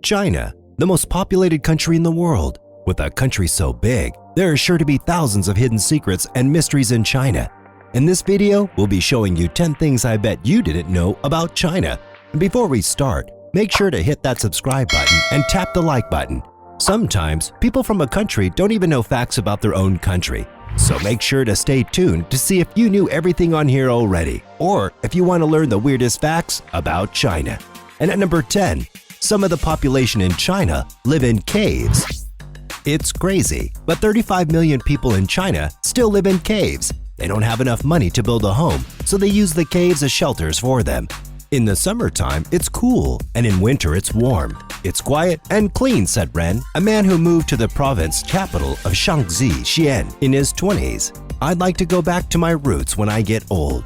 China, the most populated country in the world. With a country so big, there are sure to be thousands of hidden secrets and mysteries in China. In this video, we'll be showing you 10 things I bet you didn't know about China. And before we start, make sure to hit that subscribe button and tap the like button. Sometimes, people from a country don't even know facts about their own country. So make sure to stay tuned to see if you knew everything on here already, or if you want to learn the weirdest facts about China. And at number 10, some of the population in China live in caves. It's crazy, but 35 million people in China still live in caves. They don't have enough money to build a home, so they use the caves as shelters for them. In the summertime, it's cool, and in winter, it's warm. It's quiet and clean, said Ren, a man who moved to the province capital of Shaanxi, Xi'an, in his 20s. I'd like to go back to my roots when I get old.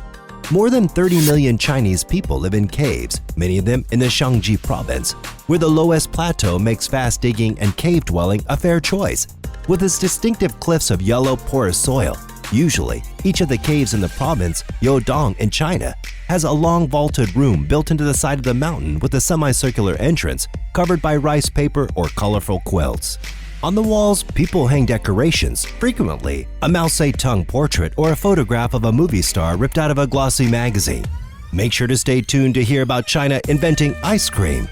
More than 30 million Chinese people live in caves, many of them in the Shaanxi province, where the lowest plateau makes fast digging and cave dwelling a fair choice. With its distinctive cliffs of yellow, porous soil, usually, each of the caves in the province, Yodong in China, has a long vaulted room built into the side of the mountain with a semicircular entrance covered by rice paper or colorful quilts. On the walls, people hang decorations, frequently a Mao Zedong portrait or a photograph of a movie star ripped out of a glossy magazine. Make sure to stay tuned to hear about China inventing ice cream.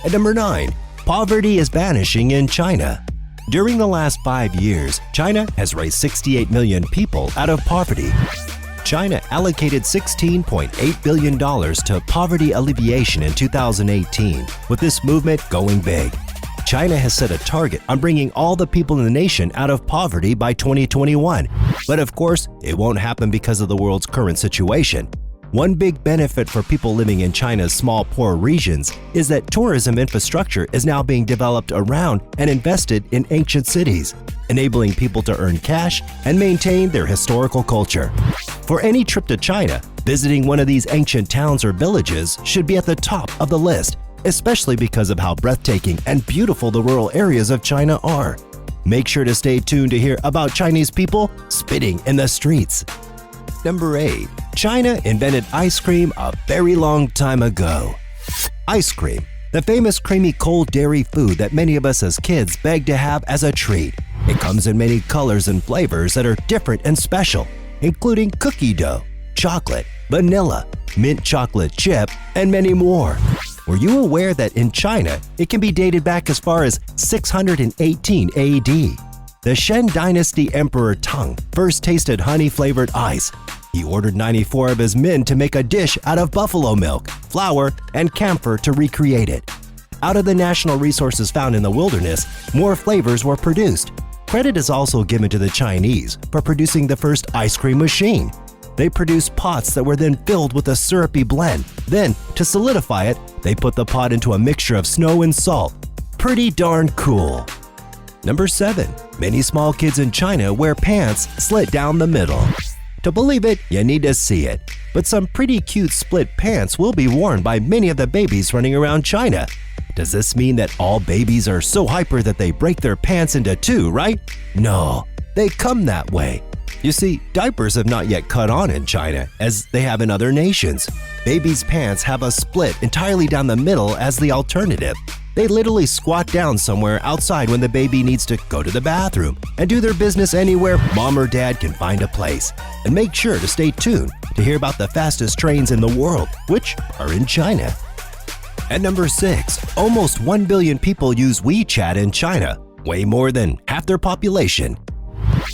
At number 9, poverty is vanishing in China. During the last 5 years, China has raised 68 million people out of poverty. China allocated $16.8 billion to poverty alleviation in 2018, with this movement going big. China has set a target on bringing all the people in the nation out of poverty by 2021. But of course, it won't happen because of the world's current situation. One big benefit for people living in China's small, poor regions is that tourism infrastructure is now being developed around and invested in ancient cities, enabling people to earn cash and maintain their historical culture. For any trip to China, visiting one of these ancient towns or villages should be at the top of the list, especially because of how breathtaking and beautiful the rural areas of China are. Make sure to stay tuned to hear about Chinese people spitting in the streets. Number 8. China invented ice cream a very long time ago. Ice cream, the famous creamy cold dairy food that many of us as kids begged to have as a treat. It comes in many colors and flavors that are different and special, including cookie dough, chocolate, vanilla, mint chocolate chip, and many more. Were you aware that in China, it can be dated back as far as 618 AD? The Shen Dynasty Emperor Tang first tasted honey-flavored ice. He ordered 94 of his men to make a dish out of buffalo milk, flour, and camphor to recreate it. Out of the national resources found in the wilderness, more flavors were produced. Credit is also given to the Chinese for producing the first ice cream machine. They produced pots that were then filled with a syrupy blend. Then, to solidify it, they put the pot into a mixture of snow and salt. Pretty darn cool. Number 7. Many small kids in China wear pants slit down the middle. To believe it, you need to see it. But some pretty cute split pants will be worn by many of the babies running around China. Does this mean that all babies are so hyper that they break their pants into two, right? No, they come that way. You see, diapers have not yet caught on in China, as they have in other nations. Babies' pants have a split entirely down the middle as the alternative. They literally squat down somewhere outside when the baby needs to go to the bathroom and do their business anywhere mom or dad can find a place. And make sure to stay tuned to hear about the fastest trains in the world, which are in China. At number 6, almost 1 billion people use WeChat in China, way more than half their population.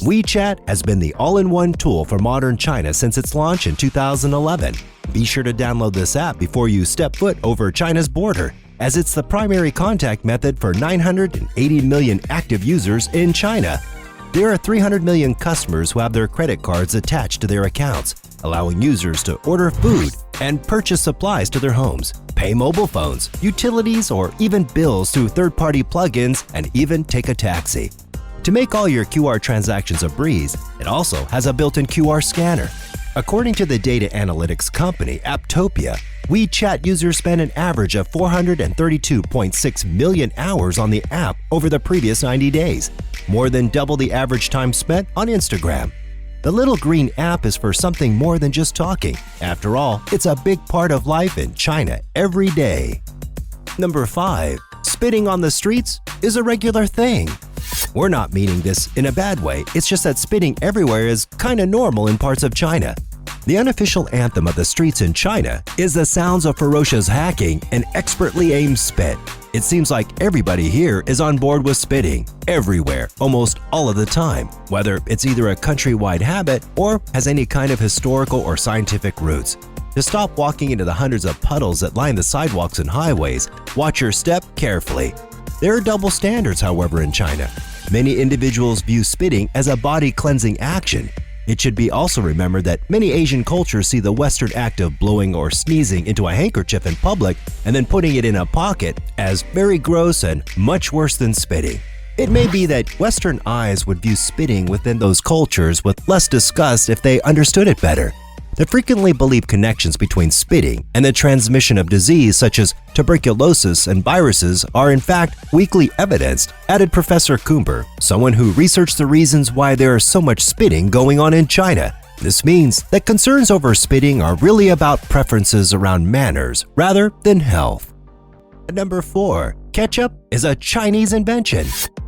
WeChat has been the all-in-one tool for modern China since its launch in 2011. Be sure to download this app before you step foot over China's border, as it's the primary contact method for 980 million active users in China. There are 300 million customers who have their credit cards attached to their accounts, allowing users to order food and purchase supplies to their homes, pay mobile phones, utilities, or even bills through third-party plugins, and even take a taxi. To make all your QR transactions a breeze, it also has a built-in QR scanner. According to the data analytics company Apptopia, WeChat users spent an average of 432.6 million hours on the app over the previous 90 days, more than double the average time spent on Instagram. The little green app is for something more than just talking. After all, it's a big part of life in China every day. Number 5. Spitting on the streets is a regular thing. We're not meaning this in a bad way, it's just that spitting everywhere is kinda normal in parts of China. The unofficial anthem of the streets in China is the sounds of ferocious hacking and expertly aimed spit. It seems like everybody here is on board with spitting, everywhere, almost all of the time, whether it's either a countrywide habit or has any kind of historical or scientific roots. To stop walking into the hundreds of puddles that line the sidewalks and highways, watch your step carefully. There are double standards, however, in China. Many individuals view spitting as a body-cleansing action. It should be also remembered that many Asian cultures see the Western act of blowing or sneezing into a handkerchief in public and then putting it in a pocket as very gross and much worse than spitting. It may be that Western eyes would view spitting within those cultures with less disgust if they understood it better. The frequently believed connections between spitting and the transmission of disease such as tuberculosis and viruses are in fact weakly evidenced, added Professor Kumper, someone who researched the reasons why there is so much spitting going on in China. This means that concerns over spitting are really about preferences around manners rather than health. Number 4. Ketchup is a Chinese invention.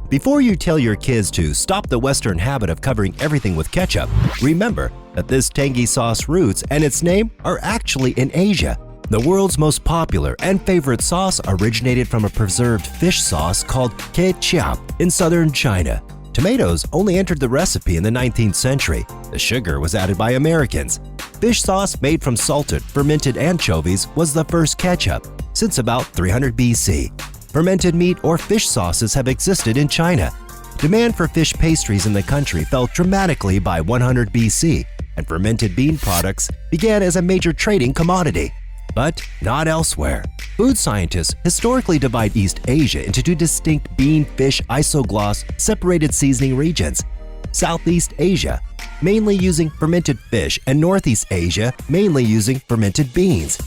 Before you tell your kids to stop the Western habit of covering everything with ketchup, remember that this tangy sauce roots and its name are actually in Asia. The world's most popular and favorite sauce originated from a preserved fish sauce called Ketchup in southern China. Tomatoes only entered the recipe in the 19th century. The sugar was added by Americans. Fish sauce made from salted, fermented anchovies was the first ketchup since about 300 BC. Fermented meat or fish sauces have existed in China. Demand for fish pastries in the country fell dramatically by 100 BC, and fermented bean products began as a major trading commodity. But not elsewhere. Food scientists historically divide East Asia into two distinct bean-fish isogloss separated seasoning regions. Southeast Asia, mainly using fermented fish, and Northeast Asia, mainly using fermented beans.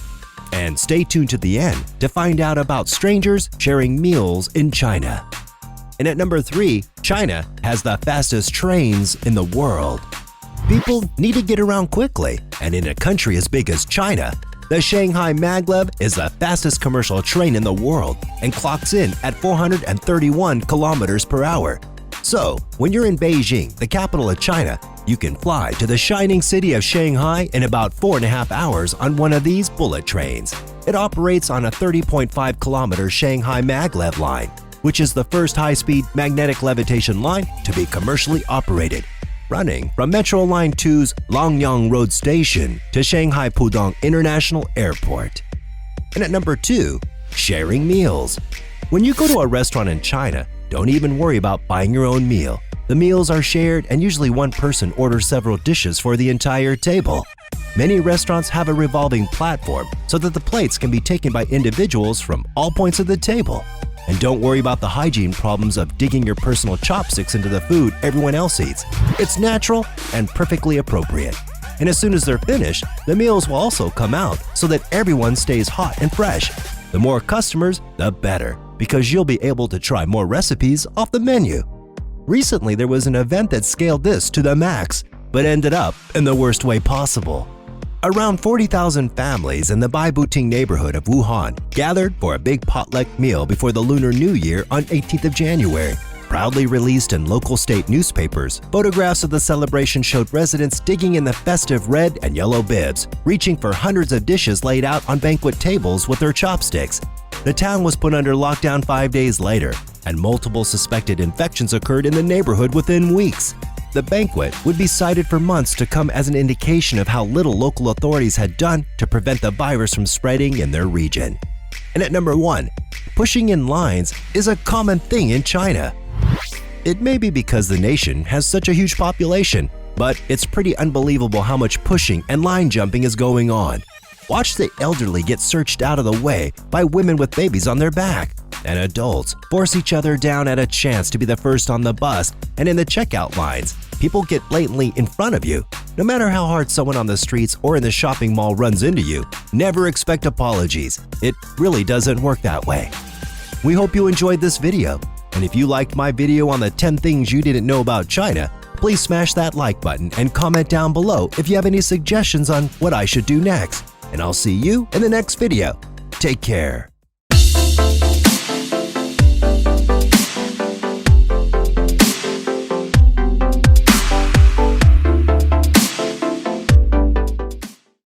And stay tuned to the end to find out about strangers sharing meals in China. And at number 3, China has the fastest trains in the world. People need to get around quickly, and in a country as big as China, the Shanghai Maglev is the fastest commercial train in the world and clocks in at 431 kilometers per hour. So, when you're in Beijing, the capital of China, you can fly to the shining city of Shanghai in about 4.5 hours on one of these bullet trains. It operates on a 30.5-kilometer Shanghai Maglev line, which is the first high-speed magnetic levitation line to be commercially operated, running from Metro Line 2's Longyang Road Station to Shanghai Pudong International Airport. And at number 2, sharing meals. When you go to a restaurant in China, don't even worry about buying your own meal. The meals are shared and usually one person orders several dishes for the entire table. Many restaurants have a revolving platform so that the plates can be taken by individuals from all points of the table. And don't worry about the hygiene problems of digging your personal chopsticks into the food everyone else eats. It's natural and perfectly appropriate. And as soon as they're finished, the meals will also come out so that everyone stays hot and fresh. The more customers, the better, because you'll be able to try more recipes off the menu. Recently, there was an event that scaled this to the max, but ended up in the worst way possible. Around 40,000 families in the Baibuting neighborhood of Wuhan gathered for a big potluck meal before the Lunar New Year on 18th of January. Proudly released in local state newspapers, photographs of the celebration showed residents digging in the festive red and yellow bibs, reaching for hundreds of dishes laid out on banquet tables with their chopsticks. The town was put under lockdown 5 days later, and multiple suspected infections occurred in the neighborhood within weeks. The banquet would be cited for months to come as an indication of how little local authorities had done to prevent the virus from spreading in their region. And at number 1, pushing in lines is a common thing in China. It may be because the nation has such a huge population, but it's pretty unbelievable how much pushing and line jumping is going on. Watch the elderly get searched out of the way by women with babies on their back, and adults force each other down at a chance to be the first on the bus and in the checkout lines. People get blatantly in front of you. No matter how hard someone on the streets or in the shopping mall runs into you, never expect apologies. It really doesn't work that way. We hope you enjoyed this video, and if you liked my video on the 10 things you didn't know about China, please smash that like button and comment down below if you have any suggestions on what I should do next. And I'll see you in the next video. Take care.